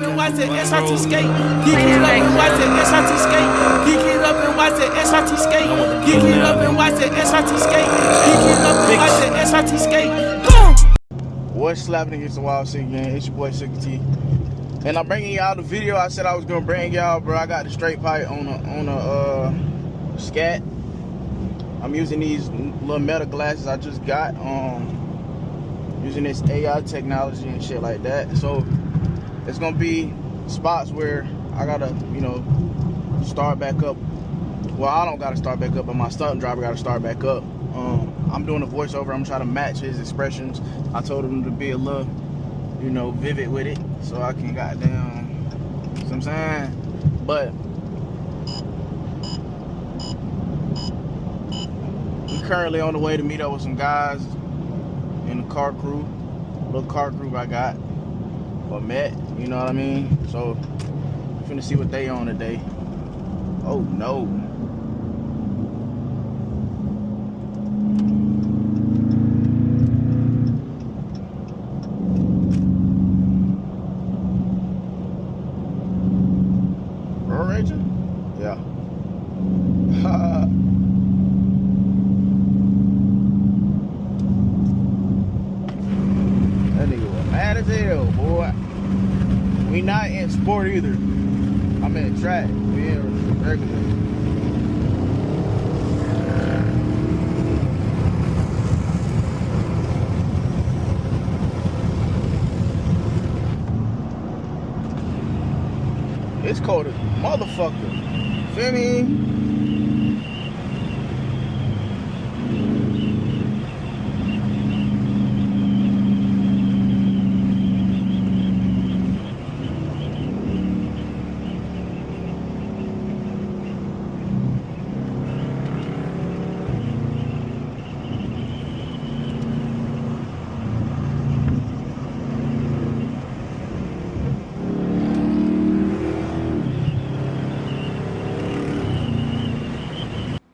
and watch the SRT skate. Geek it up and watch the SRT skate. Geek it up and watch the SRT skate. Geek it up and watch the SRT skate. Geek it up and watch the SRT skate. Boom! What's slapping against the wild city gang? It's your boy Silky T. And I'm bringing y'all the video I said I was gonna bring y'all, bro. I got the straight pipe on a Scat. I'm using these little metal glasses I just got. Using this AI technology and shit like that. So it's gonna be spots where I gotta, you know, start back up. Well, I don't gotta start back up, but my stunt driver gotta start back up. I'm doing a voiceover. I'm trying to match his expressions. I told him to be a little, you know, vivid with it, so I can goddamn, you know what I'm saying? But we currently on the way to meet up with some guys in the car crew, little car crew I got, or met, you know what I mean? So, I'm finna see what they on today. Oh no. Road Ranger? Yeah. That nigga was mad as hell, boy. We not in sport either. I'm in track. We in regular. It's cold as a motherfucker. Feel me?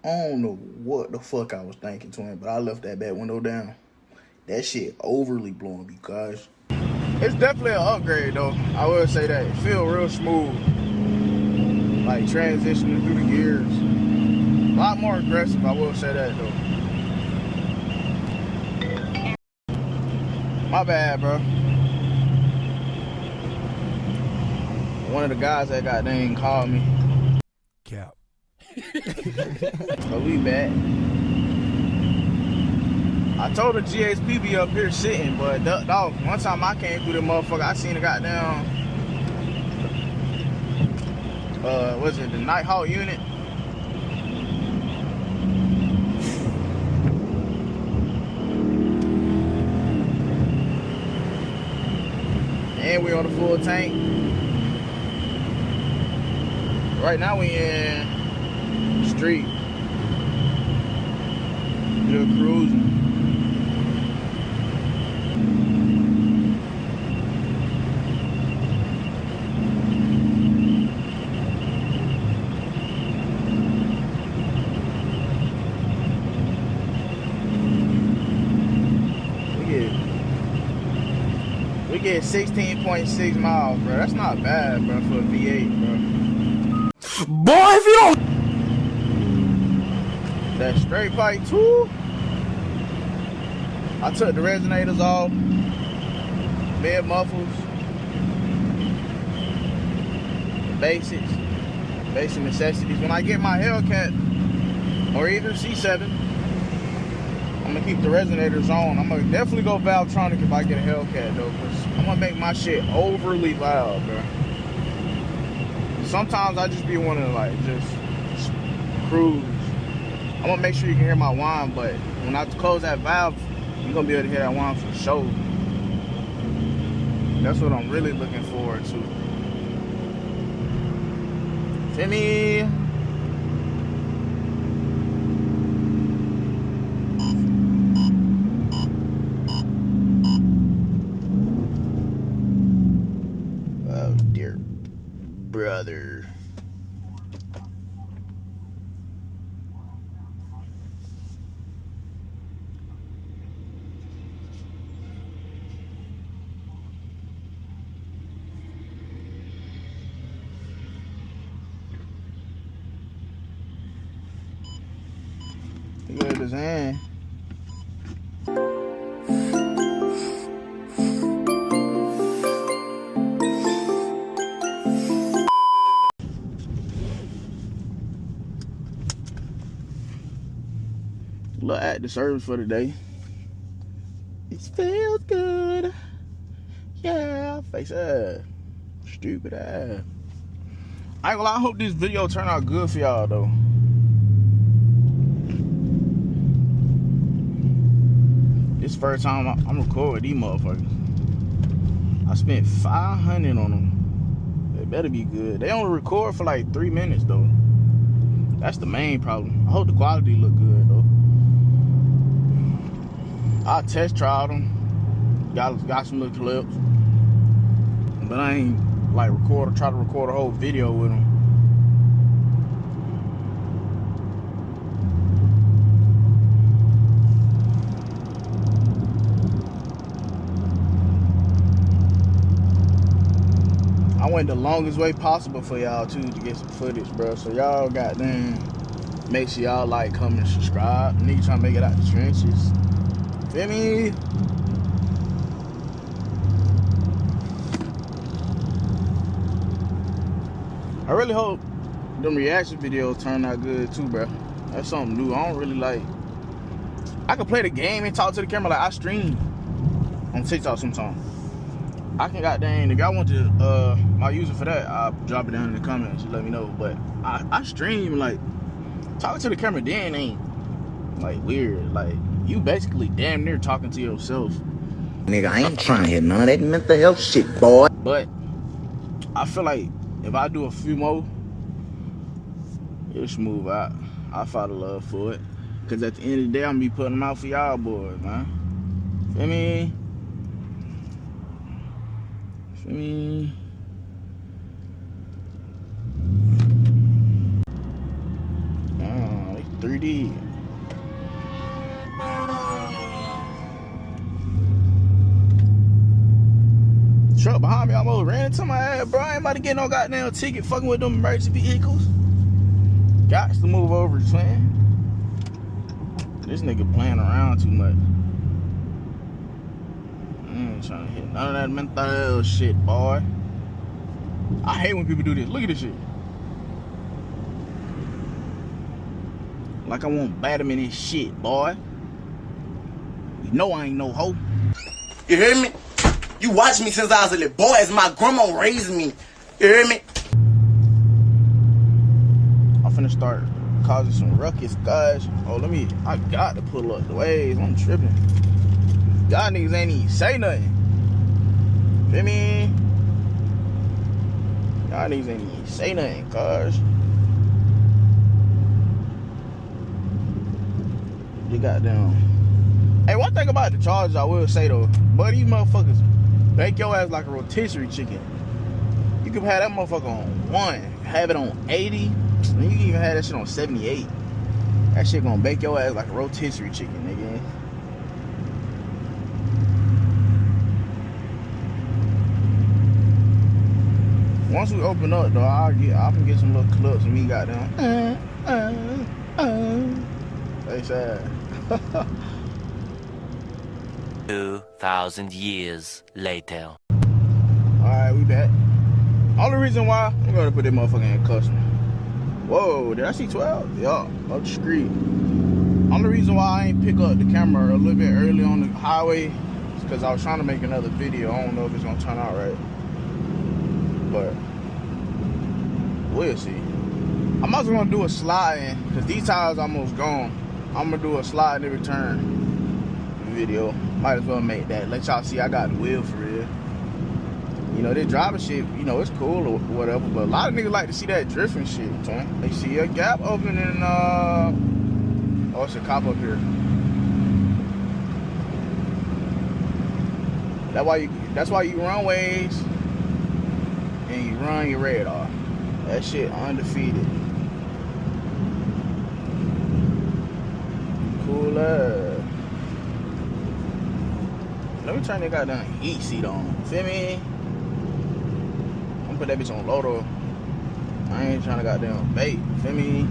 I don't know what the fuck I was thinking, twin, but I left that back window down. That shit overly blowing me, guys. It's definitely an upgrade, though. I will say that. It feel real smooth. Like, transitioning through the gears. A lot more aggressive, I will say that, though. My bad, bro. One of the guys that got dang called me. Cap. So we back. I told the GSP be up here sitting, but dog, one time I came through the motherfucker, I seen the goddamn, what's it, the Nighthawk unit? And we on the full tank. Right now we in street. You're cruising. We get 16.6 miles, bro. That's not bad, bro, for a V8, bro. Boy, if you don't. That straight pipe too. I took the resonators off, mid muffles, basic necessities. When I get my Hellcat or either C7, I'm gonna keep the resonators on. I'm gonna definitely go Valvetronic if I get a Hellcat though, cause I'm gonna make my shit overly loud, bro. Sometimes I just be wanting to like just cruise. I'm gonna make sure you can hear my whine, but when I close that valve, you're gonna be able to hear that whine for sure. That's what I'm really looking forward to. Feel me? Oh dear brother. his hand. Look at the service for today. It feels good. Yeah, face ass. Stupid ass. I ain't gonna lie, I hope this video turn out good for y'all though. This first time I'm recording these motherfuckers. I spent 500 on them. They better be good. They only record for like 3 minutes though. That's the main problem. I hope the quality look good though. I test tried them. Got some little clips. But I ain't like try to record a whole video with them. I went the longest way possible for y'all too to get some footage, bro. So y'all goddamn make sure y'all like, comment, and subscribe. Nigga trying to make it out the trenches. Feel me? I really hope them reaction videos turn out good too, bro. That's something new. I don't really like. I can play the game and talk to the camera like I stream on TikTok sometimes. I can goddamn, if y'all want to my user for that, I'll drop it down in the comments. Let me know. But I stream like talking to the camera then ain't like weird. Like you basically damn near talking to yourself. Nigga, I ain't trying to hear none of that mental health shit, boy. But I feel like if I do a few more, it'll smooth out. I find a love for it. Cause at the end of the day, I'm gonna be putting them out for y'all boys, man. Feel me? Feel me? Oh, it's 3D. Truck behind me almost ran into my ass, bro. I ain't about to get no goddamn ticket fucking with them emergency vehicles. Got to move over, twin. This nigga playing around too much. I ain't trying to hit none of that mental shit, boy. I hate when people do this. Look at this shit. Like I won't bat him in his shit, boy. You know I ain't no hoe. You hear me? You watched me since I was a little boy as my grandma raised me. You hear me? I'm finna start causing some ruckus, guys. Oh, I got to pull up the waves. I'm tripping. Y'all niggas ain't even say nothing. Feel me? Y'all niggas ain't even say nothing, cuz. You goddamn. Hey, one thing about the charges I will say though, but these motherfuckers bake your ass like a rotisserie chicken. You can have that motherfucker on 1, have it on 80, and you can even have that shit on 78. That shit gonna bake your ass like a rotisserie chicken, nigga. Once we open up though, I can get some little clips of me goddamn. They sad. 2,000 years later. Alright, we back. Only reason why I'm gonna put that motherfucker in custom. Whoa, did I see 12? Yup, up the street. Only reason why I ain't pick up the camera a little bit early on the highway is because I was trying to make another video. I don't know if it's gonna turn out right. But we'll see. I'm also gonna do a slide in because these tires almost gone. I'm gonna do a slide and return video. Might as well make that. Let y'all see I got the wheel for real. You know, this driving shit, you know, it's cool or whatever, but a lot of niggas like to see that drifting shit, man. They see a gap opening, oh, it's a cop up here. That's why you run ways and you run your radar. That shit undefeated. Cool ass. Let me turn that goddamn heat seat on. Feel me? I'm gonna put that bitch on low though. I ain't trying to goddamn bait. Feel me?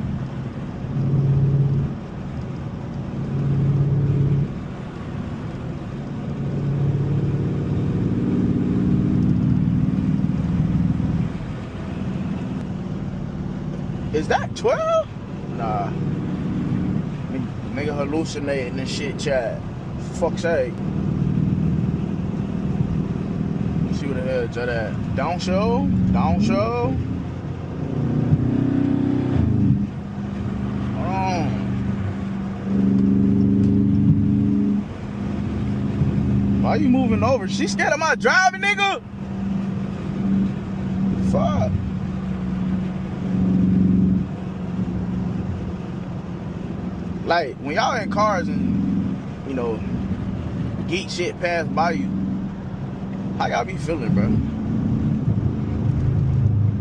Is that 12? Nah. Nigga hallucinating and shit, chat. For fuck's sake. Let's see what the hell is that. Don't show. Don't show. Hold on. Why you moving over? She scared of my driving, nigga? Fuck. Like, when y'all in cars and, you know, geek shit pass by you, how y'all be feeling, bro?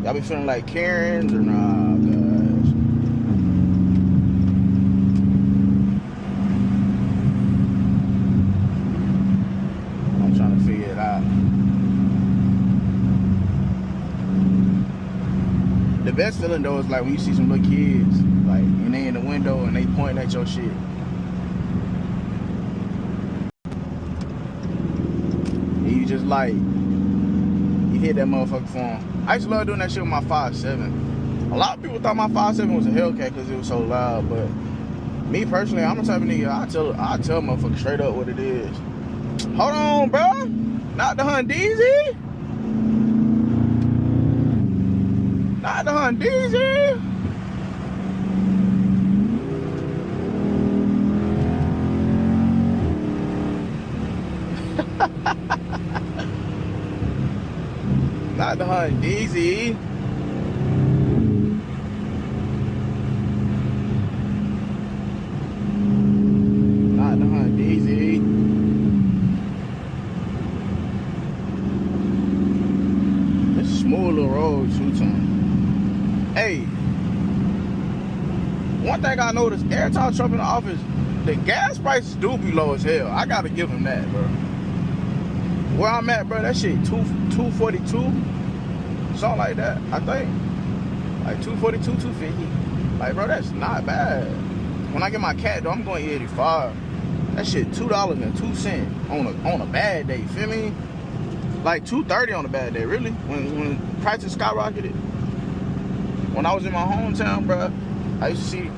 Y'all be feeling like Karens or nah, guys? I'm trying to figure it out. The best feeling though is like when you see some little kids, like, and they in the window and they pointing at your shit. And you just like, you hit that motherfucker phone. I used to love doing that shit with my 5.7. A lot of people thought my 5.7 was a Hellcat because it was so loud, but me personally, I'm the type of nigga, I tell motherfucker straight up what it is. Hold on, bro. Not the Hundeezy. Not the Hundeezy. Not the Hundeezy. Not the Hundeezy. This smooth little road too, time. Hey, one thing I noticed, every time Trump in the office, the gas prices do be low as hell. I gotta give him that, bro. Where I'm at, bro, that shit $2.42, something like that, I think. Like $2.42, $2.50. Like, bro, that's not bad. When I get my cat, though, I'm going E85. That shit $2.02 on a bad day. Feel me? Like $2.30 on a bad day, really. When prices skyrocketed. When I was in my hometown, bro, I used to see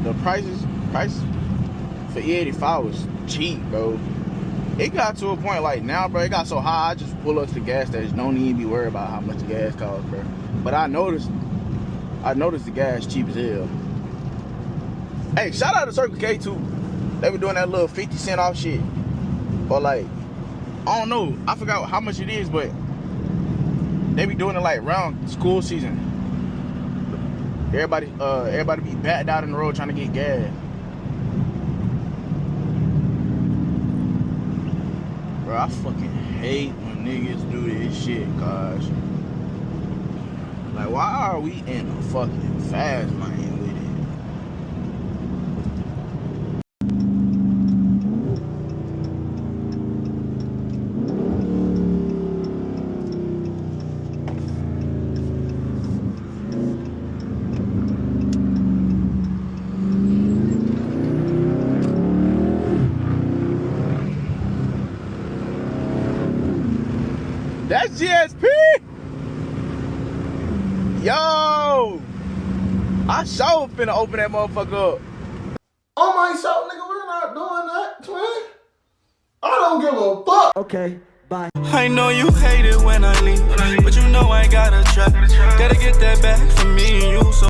the prices for E85 was cheap, bro. It got to a point like now, bro, it got so high, I just pull up to the gas station. Don't even be worried about how much the gas costs, bro. But I noticed the gas cheap as hell. Hey, shout out to Circle K too. They were doing that little 50 cent off shit. Or like, I don't know, I forgot how much it is, but they be doing it like around school season. Everybody be backed out in the road trying to get gas. Bro, I fucking hate when niggas do this shit, gosh. Like, why are we in a fucking fast lane with That's GSP! Yo! I sure finna open that motherfucker up. On my show, nigga, we're not doing that, twin. I don't give a fuck. Okay, bye. I know you hate it when I leave, but you know I gotta try. Gotta get that back from me and you, so